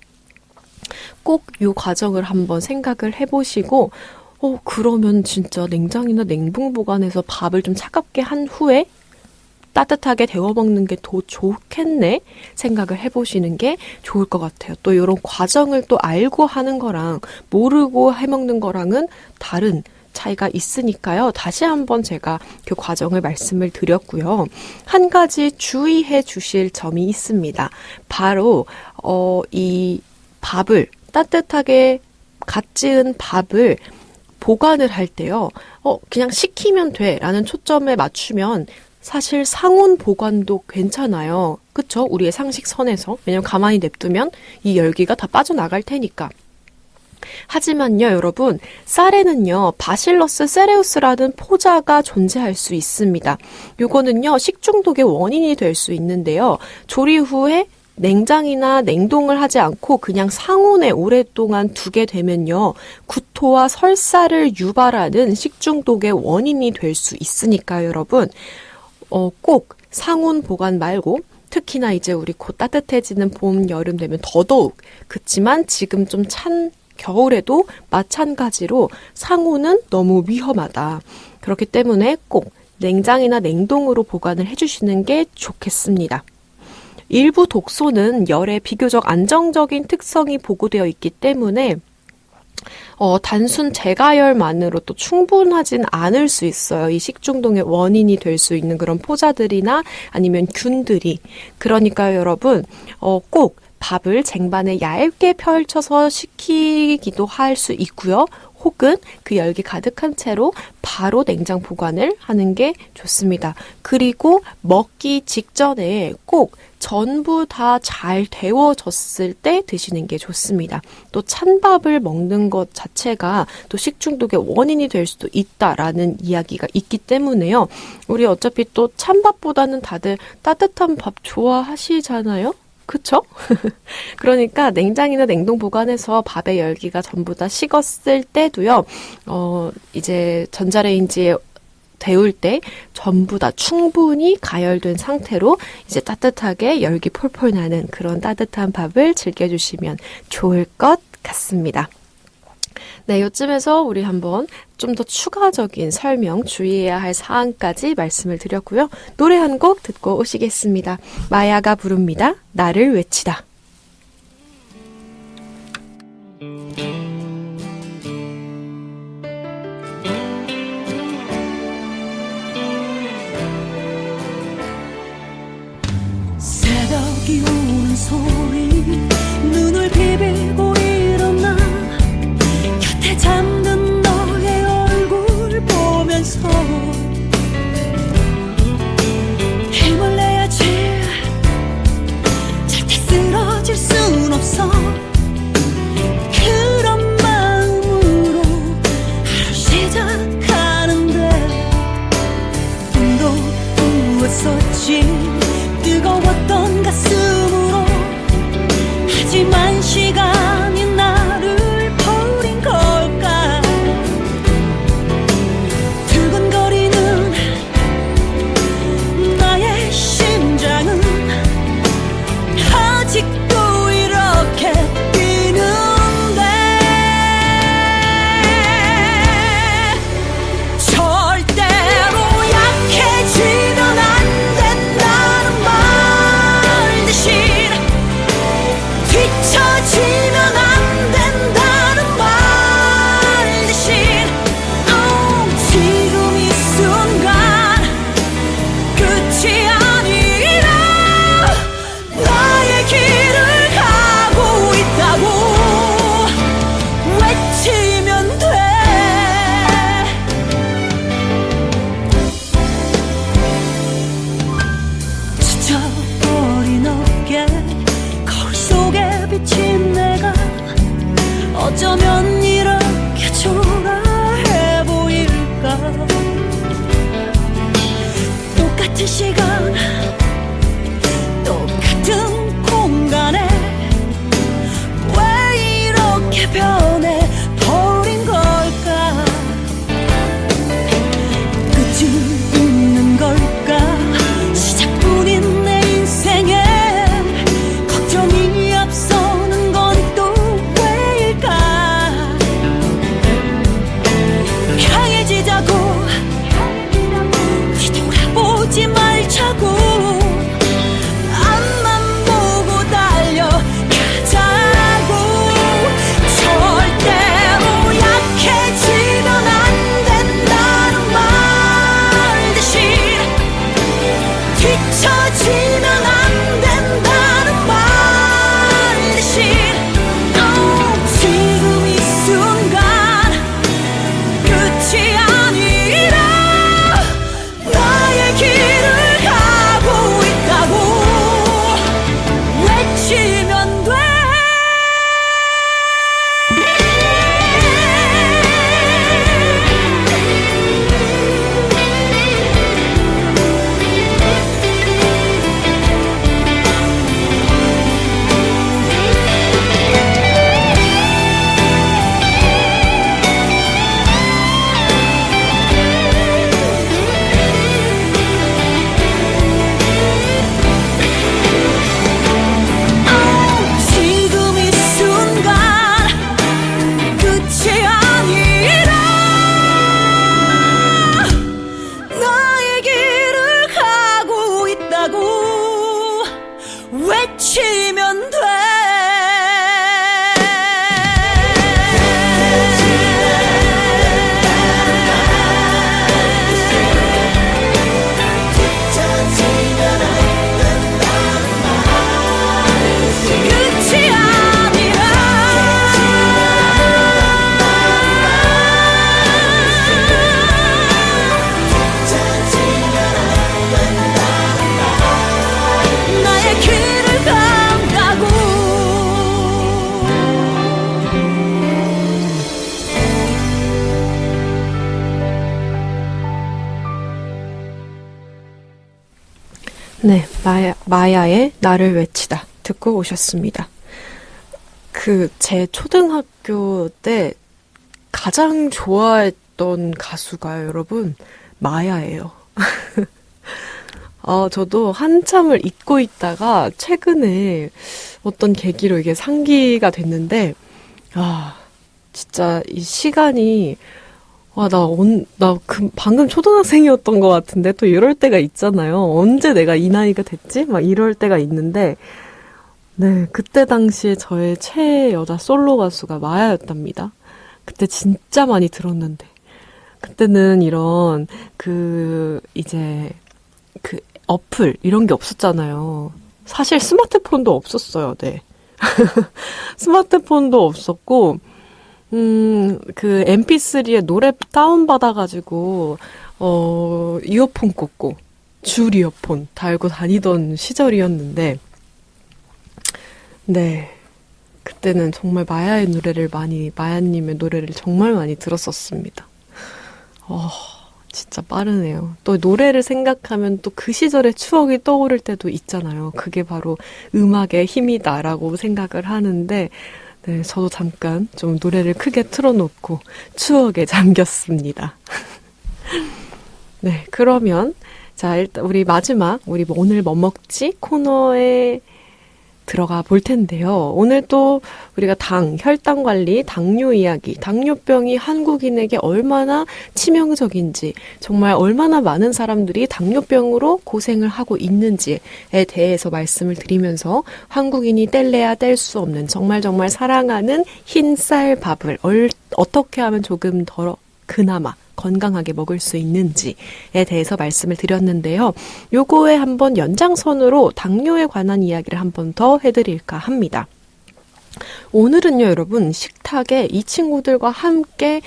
꼭 이 과정을 한번 생각을 해보시고 그러면 진짜 냉장이나 냉동 보관해서 밥을 좀 차갑게 한 후에 따뜻하게 데워 먹는 게 더 좋겠네 생각을 해보시는 게 좋을 것 같아요. 또 이런 과정을 또 알고 하는 거랑 모르고 해먹는 거랑은 다른 차이가 있으니까요. 다시 한번 제가 그 과정을 말씀을 드렸고요. 한 가지 주의해 주실 점이 있습니다. 바로 이 밥을 따뜻하게 갓 지은 밥을 보관을 할 때요. 그냥 식히면 돼 라는 초점에 맞추면 사실 상온 보관도 괜찮아요. 그쵸? 우리의 상식선에서. 왜냐면 가만히 냅두면 이 열기가 다 빠져나갈 테니까. 하지만요, 여러분, 쌀에는요, 바실러스 세레우스라는 포자가 존재할 수 있습니다. 요거는요, 식중독의 원인이 될 수 있는데요. 조리 후에 냉장이나 냉동을 하지 않고 그냥 상온에 오랫동안 두게 되면요. 구토와 설사를 유발하는 식중독의 원인이 될 수 있으니까요, 여러분. 꼭 상온 보관 말고 특히나 이제 우리 곧 따뜻해지는 봄, 여름 되면 더더욱 그치만 지금 좀 찬 겨울에도 마찬가지로 상온은 너무 위험하다. 그렇기 때문에 꼭 냉장이나 냉동으로 보관을 해주시는 게 좋겠습니다. 일부 독소는 열에 비교적 안정적인 특성이 보고되어 있기 때문에 단순 제가열만으로도 충분하진 않을 수 있어요. 이 식중독의 원인이 될 수 있는 그런 포자들이나 아니면 균들이. 그러니까 여러분 꼭 밥을 쟁반에 얇게 펼쳐서 식히기도 할 수 있고요. 혹은 그 열기 가득한 채로 바로 냉장 보관을 하는 게 좋습니다. 그리고 먹기 직전에 꼭 전부 다 잘 데워졌을 때 드시는 게 좋습니다. 또 찬밥을 먹는 것 자체가 또 식중독의 원인이 될 수도 있다라는 이야기가 있기 때문에요. 우리 어차피 또 찬밥보다는 다들 따뜻한 밥 좋아하시잖아요? 그쵸? 그러니까 냉장이나 냉동 보관해서 밥의 열기가 전부 다 식었을 때도요, 이제 전자레인지에 데울 때 전부 다 충분히 가열된 상태로 이제 따뜻하게 열기 폴폴 나는 그런 따뜻한 밥을 즐겨주시면 좋을 것 같습니다. 네, 요쯤에서 우리 한번 좀 더 추가적인 설명, 주의해야 할 사항까지 말씀을 드렸고요. 노래 한 곡 듣고 오시겠습니다. 마야가 부릅니다. 나를 외치다. 새벽이 오는 소리 눈을 비비고 일어나 곁에 잠든 너의 얼굴 보면서 힘을 내야지 절대 쓰러질 순 없어 그런 마음으로 하루 시작하는데 꿈도 꾸었었지 뜨거웠던 가슴으로 하지만 시간이 나를 버린 걸까 두근거리는 나의 심장은 아직도 이렇게 뛰는데 절대로 약해지면 안 된다는 말 대신 뒤처지면 안 된다는 말 대신 지금 이 순간 끝이 아니라 나의 길을 가고 있다고 외치면 돼 지쳐버린 어깨 거울 속에 비친 내가 어쩌면 이렇게 초라해 보일까 똑같은 시간 똑같은 공간에 왜 이렇게 변해 버린 걸까 끝이 있는 걸까 시작뿐인 내 인생에 걱정이 앞서는 건 또 왜일까 강해지자고 뒤돌아보지 말자고 앞만 보고 달려가자고 절대로 약해지면 안 된다는 말 대신 뒤처지면 안 된다는 말 대신 지금 이 순간 끝이 아니라 나의 길을 가고 있다고 외치면 돼 지금 이 순간 끝이 아니라 나의 길을 가고 있다고 외치면 돼 끝이 아니라 나의 길을 간다고 네, 마야의 나를 외치다 듣고 오셨습니다. 제 초등학교 때 가장 좋아했던 가수가요, 여러분. 마야예요. 저도 한참을 잊고 있다가 최근에 어떤 계기로 이게 상기가 됐는데, 진짜 이 시간이, 방금 초등학생이었던 것 같은데 또 이럴 때가 있잖아요. 언제 내가 이 나이가 됐지? 막 이럴 때가 있는데, 네, 그때 당시에 저의 최애 여자 솔로 가수가 마야였답니다. 그때 진짜 많이 들었는데. 그때는 이런, 어플, 이런 게 없었잖아요. 사실 스마트폰도 없었어요, 네. 스마트폰도 없었고, MP3에 노래 다운받아가지고, 이어폰 꽂고, 줄 이어폰 달고 다니던 시절이었는데, 네. 그때는 정말 마야님의 노래를 정말 많이 들었었습니다. 진짜 빠르네요. 또 노래를 생각하면 또 그 시절의 추억이 떠오를 때도 있잖아요. 그게 바로 음악의 힘이다라고 생각을 하는데, 네, 저도 잠깐 좀 노래를 크게 틀어놓고 추억에 잠겼습니다. 네, 그러면, 자, 일단 우리 마지막, 우리 오늘 뭐 먹지? 코너에 들어가 볼 텐데요. 오늘 또 우리가 혈당 관리, 당뇨 이야기, 당뇨병이 한국인에게 얼마나 치명적인지, 정말 얼마나 많은 사람들이 당뇨병으로 고생을 하고 있는지에 대해서 말씀을 드리면서 한국인이 뗄래야 뗄 수 없는 정말 사랑하는 흰쌀밥을 어떻게 하면 조금 더 그나마 건강하게 먹을 수 있는지에 대해서 말씀을 드렸는데요. 요거에 한번 연장선으로 당뇨에 관한 이야기를 한번 더 해드릴까 합니다. 오늘은요, 여러분, 식탁에 이 친구들과 함께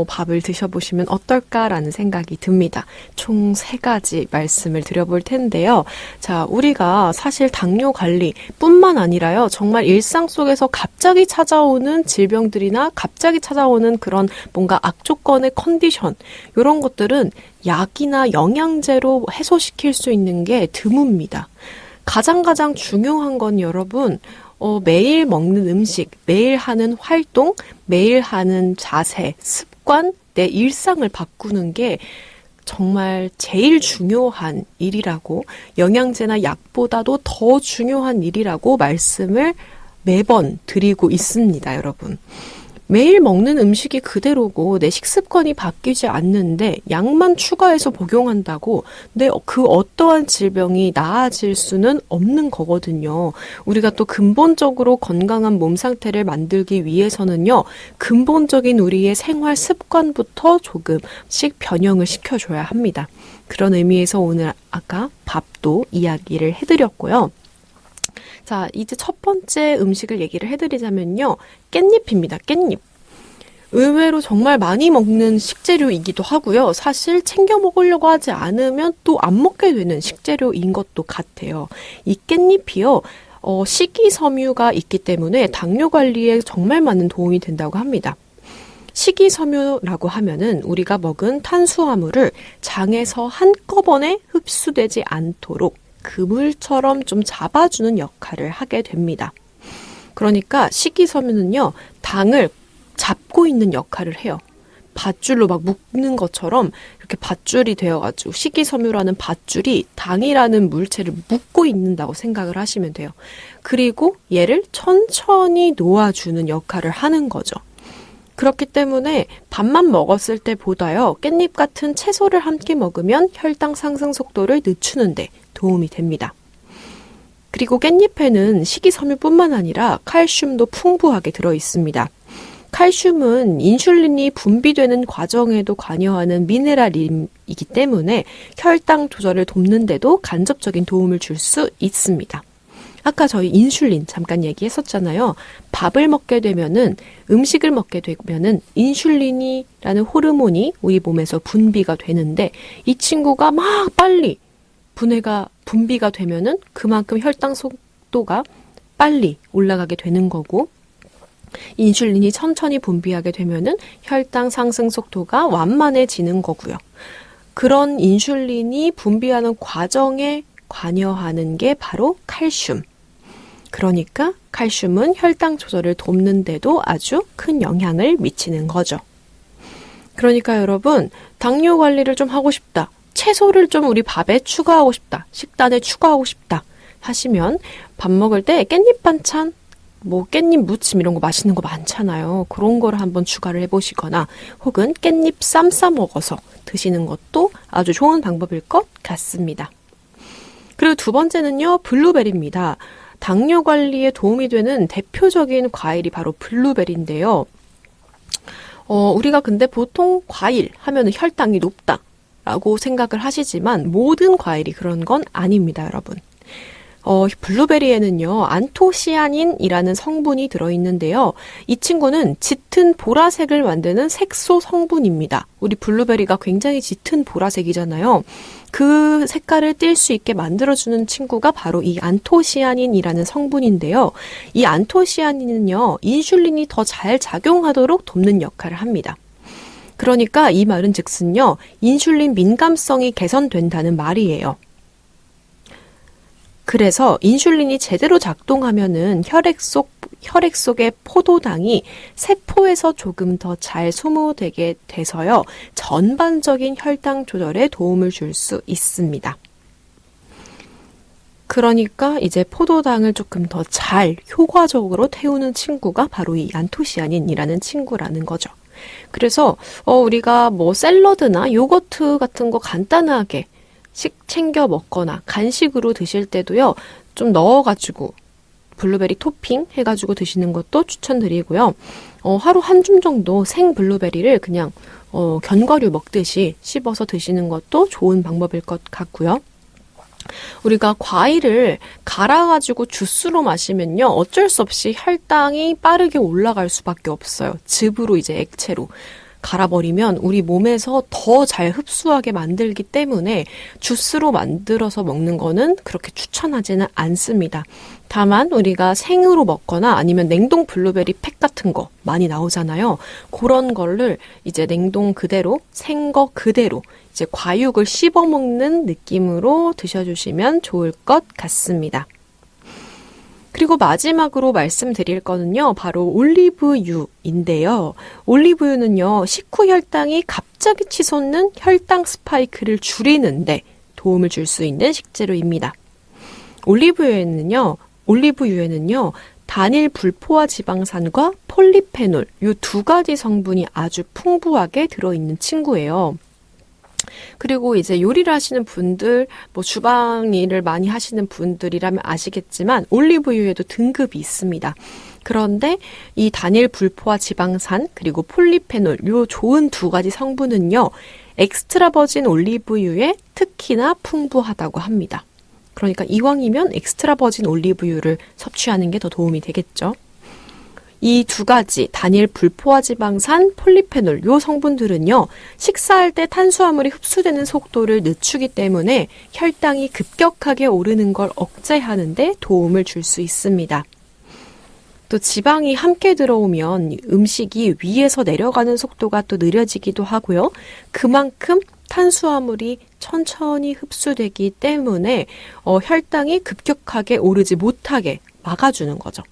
밥을 드셔보시면 어떨까라는 생각이 듭니다. 총 3가지 말씀을 드려볼 텐데요. 자, 우리가 사실 당뇨 관리뿐만 아니라요, 정말 일상 속에서 갑자기 찾아오는 질병들이나 갑자기 찾아오는 그런 뭔가 악조건의 컨디션, 이런 것들은 약이나 영양제로 해소시킬 수 있는 게 드뭅니다. 가장 중요한 건 여러분, 매일 먹는 음식, 매일 하는 활동, 매일 하는 자세, 습관, 내 일상을 바꾸는 게 정말 제일 중요한 일이라고, 영양제나 약보다도 더 중요한 일이라고 말씀을 매번 드리고 있습니다, 여러분. 매일 먹는 음식이 그대로고 내 식습관이 바뀌지 않는데 약만 추가해서 복용한다고 그 어떠한 질병이 나아질 수는 없는 거거든요. 우리가 또 근본적으로 건강한 몸 상태를 만들기 위해서는요, 근본적인 우리의 생활 습관부터 조금씩 변형을 시켜줘야 합니다. 그런 의미에서 오늘 아까 밥도 이야기를 해드렸고요. 자, 이제 첫 번째 음식을 얘기를 해드리자면요. 깻잎입니다. 깻잎. 의외로 정말 많이 먹는 식재료이기도 하고요. 사실 챙겨 먹으려고 하지 않으면 또 안 먹게 되는 식재료인 것도 같아요. 이 깻잎이요. 식이섬유가 있기 때문에 당뇨 관리에 정말 많은 도움이 된다고 합니다. 식이섬유라고 하면은 우리가 먹은 탄수화물을 장에서 한꺼번에 흡수되지 않도록 그물처럼 좀 잡아주는 역할을 하게 됩니다. 그러니까 식이섬유는요, 당을 잡고 있는 역할을 해요. 밧줄로 막 묶는 것처럼 이렇게 밧줄이 되어가지고 식이섬유라는 밧줄이 당이라는 물체를 묶고 있는다고 생각을 하시면 돼요. 그리고 얘를 천천히 놓아주는 역할을 하는 거죠. 그렇기 때문에 밥만 먹었을 때보다요, 깻잎 같은 채소를 함께 먹으면 혈당 상승 속도를 늦추는데 도움이 됩니다. 그리고 깻잎에는 식이섬유뿐만 아니라 칼슘도 풍부하게 들어있습니다. 칼슘은 인슐린이 분비되는 과정에도 관여하는 미네랄이기 때문에 혈당 조절을 돕는 데도 간접적인 도움을 줄 수 있습니다. 아까 저희 인슐린 잠깐 얘기했었잖아요. 밥을 먹게 되면은, 음식을 먹게 되면은 인슐린이라는 호르몬이 우리 몸에서 분비가 되는데, 이 친구가 막 빨리 분비가 되면은 그만큼 혈당 속도가 빨리 올라가게 되는 거고, 인슐린이 천천히 분비하게 되면은 혈당 상승 속도가 완만해지는 거고요. 그런 인슐린이 분비하는 과정에 관여하는 게 바로 칼슘. 그러니까 칼슘은 혈당 조절을 돕는 데도 아주 큰 영향을 미치는 거죠. 그러니까 여러분, 당뇨 관리를 좀 하고 싶다. 채소를 좀 우리 밥에 추가하고 싶다. 식단에 추가하고 싶다. 하시면 밥 먹을 때 깻잎 반찬, 뭐 깻잎 무침 이런 거 맛있는 거 많잖아요. 그런 거를 한번 추가를 해보시거나 혹은 깻잎 쌈 싸 먹어서 드시는 것도 아주 좋은 방법일 것 같습니다. 그리고 두 번째는요, 블루베리입니다. 당뇨 관리에 도움이 되는 대표적인 과일이 바로 블루베리인데요. 우리가 근데 보통 과일 하면은 혈당이 높다라고 생각을 하시지만 모든 과일이 그런 건 아닙니다, 여러분. 블루베리에는요, 안토시아닌이라는 성분이 들어있는데요. 이 친구는 짙은 보라색을 만드는 색소 성분입니다. 우리 블루베리가 굉장히 짙은 보라색이잖아요. 그 색깔을 띌 수 있게 만들어주는 친구가 바로 이 안토시아닌이라는 성분인데요. 이 안토시아닌은요, 인슐린이 더 잘 작용하도록 돕는 역할을 합니다. 그러니까 이 말은 즉슨요, 인슐린 민감성이 개선된다는 말이에요. 그래서 인슐린이 제대로 작동하면은 혈액 속의 포도당이 세포에서 조금 더 잘 소모되게 돼서요, 전반적인 혈당 조절에 도움을 줄 수 있습니다. 그러니까 이제 포도당을 조금 더 잘 효과적으로 태우는 친구가 바로 이 안토시아닌이라는 친구라는 거죠. 그래서 우리가 뭐 샐러드나 요거트 같은 거 간단하게 챙겨 먹거나 간식으로 드실 때도요, 좀 넣어가지고 블루베리 토핑 해가지고 드시는 것도 추천드리고요. 하루 한 줌 정도 생 블루베리를 그냥 견과류 먹듯이 씹어서 드시는 것도 좋은 방법일 것 같고요. 우리가 과일을 갈아가지고 주스로 마시면요, 어쩔 수 없이 혈당이 빠르게 올라갈 수밖에 없어요. 즙으로 이제 액체로 갈아버리면 우리 몸에서 더 잘 흡수하게 만들기 때문에 주스로 만들어서 먹는 거는 그렇게 추천하지는 않습니다. 다만 우리가 생으로 먹거나 아니면 냉동 블루베리 팩 같은 거 많이 나오잖아요. 그런 거를 이제 냉동 그대로, 생거 그대로 이제 과육을 씹어 먹는 느낌으로 드셔주시면 좋을 것 같습니다. 그리고 마지막으로 말씀드릴 거는요, 바로 올리브유인데요. 올리브유는요, 식후 혈당이 갑자기 치솟는 혈당 스파이크를 줄이는데 도움을 줄 수 있는 식재료입니다. 올리브유에는요, 단일 불포화 지방산과 폴리페놀, 이 두 가지 성분이 아주 풍부하게 들어있는 친구예요. 그리고 이제 요리를 하시는 분들, 뭐 주방 일을 많이 하시는 분들이라면 아시겠지만 올리브유에도 등급이 있습니다. 그런데 이 단일 불포화 지방산 그리고 폴리페놀, 요 좋은 두 가지 성분은요, 엑스트라 버진 올리브유에 특히나 풍부하다고 합니다. 그러니까 이왕이면 엑스트라 버진 올리브유를 섭취하는 게 더 도움이 되겠죠. 이 두 가지 단일 불포화 지방산, 폴리페놀 요 성분들은요, 식사할 때 탄수화물이 흡수되는 속도를 늦추기 때문에 혈당이 급격하게 오르는 걸 억제하는 데 도움을 줄 수 있습니다. 또 지방이 함께 들어오면 음식이 위에서 내려가는 속도가 또 느려지기도 하고요. 그만큼 탄수화물이 천천히 흡수되기 때문에 혈당이 급격하게 오르지 못하게 막아주는 거죠.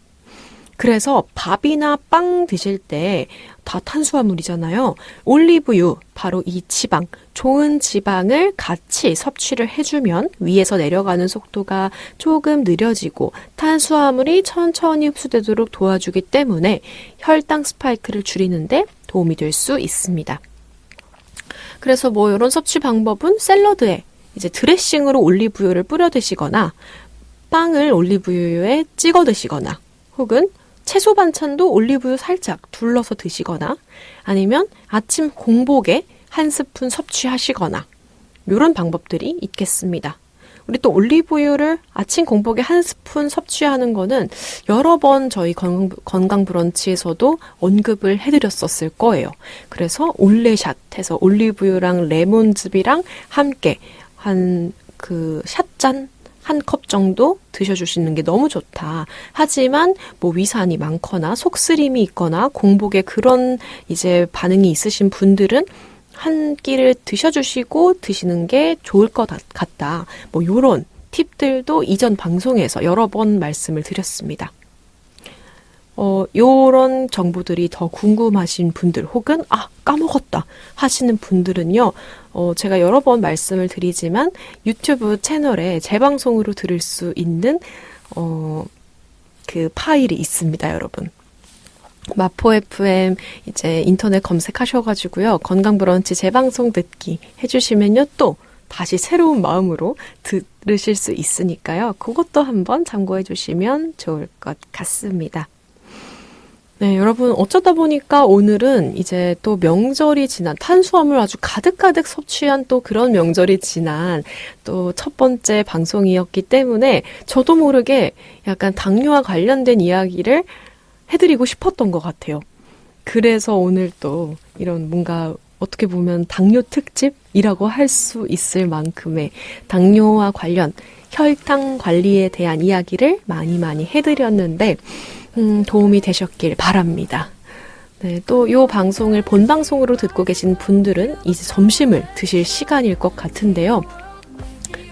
그래서 밥이나 빵 드실 때 다 탄수화물이잖아요. 올리브유, 바로 이 지방, 좋은 지방을 같이 섭취를 해주면 위에서 내려가는 속도가 조금 느려지고 탄수화물이 천천히 흡수되도록 도와주기 때문에 혈당 스파이크를 줄이는데 도움이 될 수 있습니다. 그래서 뭐 이런 섭취 방법은 샐러드에 이제 드레싱으로 올리브유를 뿌려 드시거나 빵을 올리브유에 찍어 드시거나 혹은 채소 반찬도 올리브유 살짝 둘러서 드시거나 아니면 아침 공복에 한 스푼 섭취하시거나 이런 방법들이 있겠습니다. 우리 또 올리브유를 아침 공복에 한 스푼 섭취하는 거는 여러 번 저희 건강 브런치에서도 언급을 해드렸었을 거예요. 그래서 올레샷 해서 올리브유랑 레몬즙이랑 함께 한 그 샷잔 한 컵 정도 드셔주시는 게 너무 좋다. 하지만 뭐 위산이 많거나 속쓰림이 있거나 공복에 그런 이제 반응이 있으신 분들은 한 끼를 드셔주시고 드시는 게 좋을 것 같다. 뭐 요런 팁들도 이전 방송에서 여러 번 말씀을 드렸습니다. 요런 정보들이 더 궁금하신 분들 혹은 까먹었다 하시는 분들은요. 제가 여러 번 말씀을 드리지만 유튜브 채널에 재방송으로 들을 수 있는 그 파일이 있습니다, 여러분. 마포 FM 이제 인터넷 검색하셔가지고요. 건강 브런치 재방송 듣기 해주시면요. 또 다시 새로운 마음으로 들으실 수 있으니까요. 그것도 한번 참고해 주시면 좋을 것 같습니다. 네, 여러분 어쩌다 보니까 오늘은 이제 또 명절이 지난 탄수화물 아주 가득가득 섭취한 또 그런 명절이 지난 또 첫 번째 방송이었기 때문에 저도 모르게 약간 당뇨와 관련된 이야기를 해드리고 싶었던 것 같아요. 그래서 오늘 또 이런 뭔가 어떻게 보면 당뇨 특집이라고 할 수 있을 만큼의 당뇨와 관련 혈당 관리에 대한 이야기를 많이 해드렸는데 도움이 되셨길 바랍니다. 네, 또 이 방송을 본 방송으로 듣고 계신 분들은 이제 점심을 드실 시간일 것 같은데요.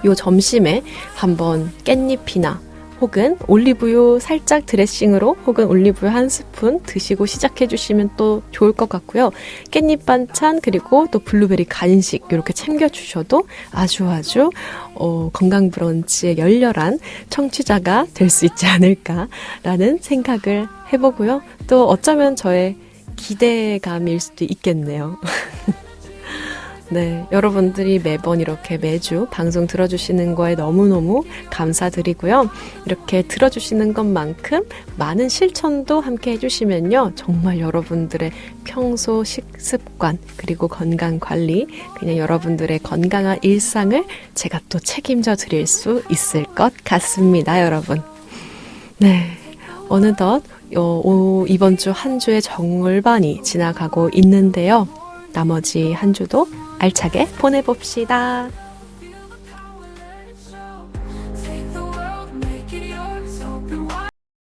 요 점심에 한번 깻잎이나 혹은 올리브유 살짝 드레싱으로 혹은 올리브유 한 스푼 드시고 시작해 주시면 또 좋을 것 같고요. 깻잎 반찬 그리고 또 블루베리 간식 이렇게 챙겨 주셔도 아주 건강 브런치의 열렬한 청취자가 될 수 있지 않을까라는 생각을 해보고요. 또 어쩌면 저의 기대감일 수도 있겠네요. 네, 여러분들이 매번 이렇게 매주 방송 들어주시는 거에 너무너무 감사드리고요. 이렇게 들어주시는 것만큼 많은 실천도 함께 해주시면요. 정말 여러분들의 평소 식습관 그리고 건강관리 그냥 여러분들의 건강한 일상을 제가 또 책임져 드릴 수 있을 것 같습니다, 여러분. 네, 어느덧 이번 주 한 주의 절반이 지나가고 있는데요. 나머지 한 주도 알차게 보내봅시다.